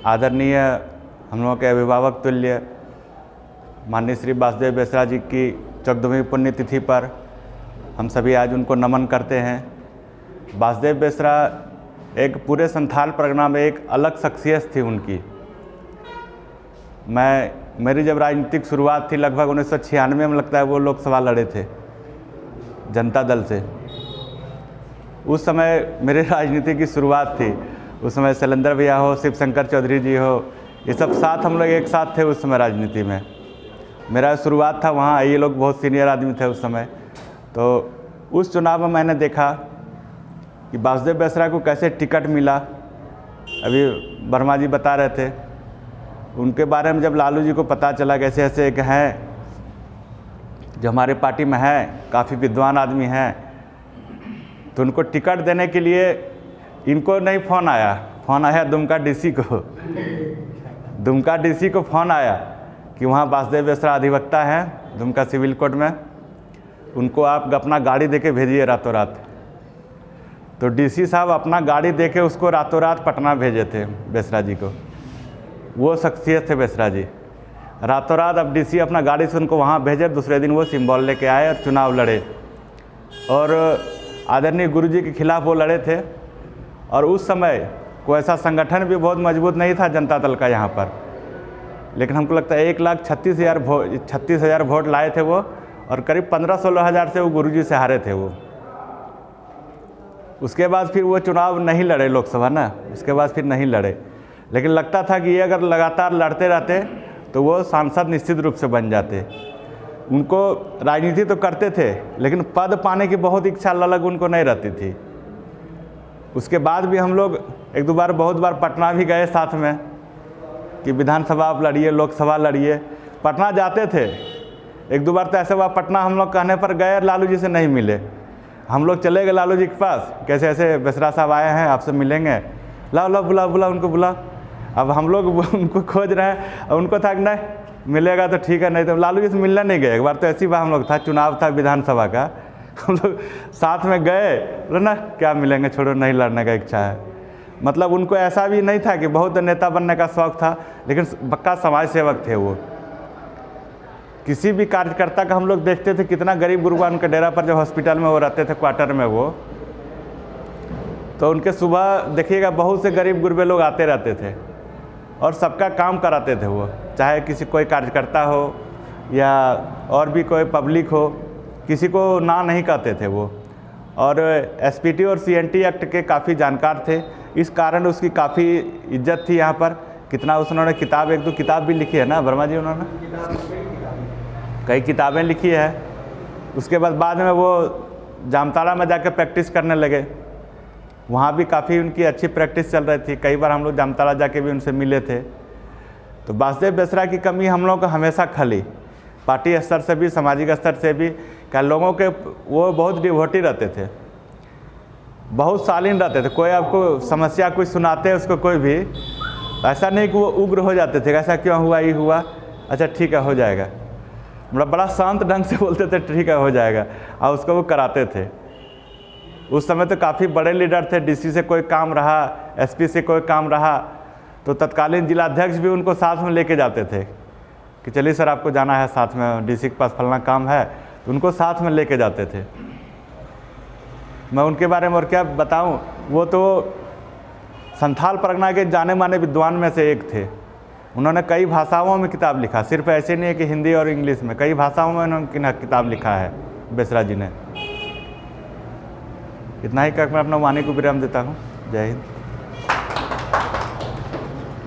आदरणीय हम लोगों के अभिभावक तुल्य माननीय श्री वासुदेव बेसरा जी की 14वीं पुण्यतिथि पर हम सभी आज उनको नमन करते हैं। वासुदेव बेसरा एक पूरे संथाल परगना में एक अलग शख्सियत थी उनकी। मेरी जब राजनीतिक शुरुआत थी लगभग 1996 में लगता है वो लोकसभा लड़े थे जनता दल से। उस समय मेरे राजनीति की शुरुआत थी। उस समय शैलेंद्र भैया हो, शिव शंकर चौधरी जी हो, ये सब साथ हम लोग एक साथ थे उस समय राजनीति में। मेरा शुरुआत था वहाँ, ये लोग बहुत सीनियर आदमी थे उस समय। तो उस चुनाव में मैंने देखा कि वासुदेव बेसरा को कैसे टिकट मिला। अभी वर्मा जी बता रहे थे उनके बारे में। जब लालू जी को पता चला कैसे ऐसे एक हैं जो हमारे पार्टी में हैं, काफ़ी विद्वान आदमी हैं, तो उनको टिकट देने के लिए इनको नहीं फ़ोन आया दुमका डीसी को। दुमका डीसी को फ़ोन आया कि वहाँ वासुदेव बेसरा अधिवक्ता हैं दुमका सिविल कोर्ट में, उनको आप अपना गाड़ी देके भेजिए रातों रात। तो डीसी साहब अपना गाड़ी देके उसको रातों रात पटना भेजे थे बेसरा जी को। वो शख्सियत थे बेसरा जी। रातों रात अब डीसी अपना गाड़ी से उनको वहाँ भेजे, दूसरे दिन वो सिंबल लेके आए और चुनाव लड़े। और आदरणीय गुरुजी के खिलाफ वो लड़े थे। और उस समय कोई ऐसा संगठन भी बहुत मजबूत नहीं था जनता दल का यहाँ पर, लेकिन हमको लगता है 1,36,000 वोट लाए थे वो, और करीब 15-16 हज़ार से वो गुरुजी से हारे थे वो। उसके बाद फिर वो चुनाव नहीं लड़े लोकसभा ना, उसके बाद फिर नहीं लड़े। लेकिन लगता था कि ये अगर लगातार लड़ते रहते तो वो सांसद निश्चित रूप से बन जाते। उनको राजनीति तो करते थे लेकिन पद पाने की बहुत इच्छा ललक उनको नहीं रहती थी। उसके बाद भी हम लोग बहुत बार पटना भी गए साथ में कि विधानसभा आप लड़िए, लोकसभा लड़िए। पटना जाते थे। 1-2 बार तो ऐसे हुआ पटना हम लोग कहने पर गए, लालू जी से नहीं मिले। हम लोग चले गए लालू जी के पास, कैसे ऐसे बेसरा साहब आए हैं आपसे मिलेंगे, लाओ बुला उनको बुला। अब हम लोग उनको खोज रहे हैं, और उनको था कि नहीं मिलेगा तो ठीक है, नहीं तो लालू जी से मिलने नहीं गए। एक बार तो ऐसी बात हम लोग था, चुनाव था विधानसभा का, हम लोग साथ में गए, बोले ना क्या मिलेंगे, छोड़ो नहीं लड़ने का इच्छा है। मतलब उनको ऐसा भी नहीं था कि बहुत नेता बनने का शौक़ था, लेकिन पक्का समाज सेवक थे वो। किसी भी कार्यकर्ता का हम लोग देखते थे, कितना गरीब गुरबा उनके डेरा पर जब हॉस्पिटल में वो रहते थे क्वार्टर में वो, तो उनके सुबह देखिएगा बहुत से गरीब गुरबे लोग आते रहते थे और सबका काम कराते थे वो, चाहे किसी कोई कार्यकर्ता हो या और भी कोई पब्लिक हो, किसी को ना नहीं कहते थे वो। और एसपीटी और सीएनटी एक्ट के काफ़ी जानकार थे, इस कारण उसकी काफ़ी इज्जत थी यहाँ पर। कितना उन्होंने किताब, 1-2 किताब भी लिखी है ना वर्मा जी, उन्होंने कई किताबें लिखी है। उसके बाद में वो जामताड़ा में जाकर प्रैक्टिस करने लगे, वहाँ भी काफ़ी उनकी अच्छी प्रैक्टिस चल रही थी। कई बार हम लोग जामताड़ा जाके भी उनसे मिले थे। तो वासुदेव बेसरा की कमी हम लोग को हमेशा खली, पार्टी स्तर से भी, सामाजिक स्तर से भी। क्या लोगों के वो बहुत डिवोटी रहते थे, बहुत शालीन रहते थे। कोई आपको समस्या कोई सुनाते उसको, कोई भी ऐसा नहीं कि वो उग्र हो जाते थे, ऐसा क्यों हुआ, ये हुआ, अच्छा ठीक है हो जाएगा। मतलब बड़ा शांत ढंग से बोलते थे, ठीक है हो जाएगा, और उसको वो कराते थे। उस समय तो काफ़ी बड़े लीडर थे, डीसी से कोई काम रहा, एसपी से कोई काम रहा, तो तत्कालीन जिलाध्यक्ष भी उनको साथ में लेके जाते थे कि चलिए सर आपको जाना है साथ में, डीसी के पास फलना काम है, तो उनको साथ में लेके जाते थे। मैं उनके बारे में और क्या बताऊं, वो तो संथाल परगना के जाने माने विद्वान में से एक थे। उन्होंने कई भाषाओं में किताब लिखा, सिर्फ ऐसे नहीं है कि हिंदी और इंग्लिश में, कई भाषाओं में उन्होंने किताब लिखा है बेसरा जी ने। इतना ही कहकर मैं अपना वाणी को विराम देता हूँ। जय हिंद।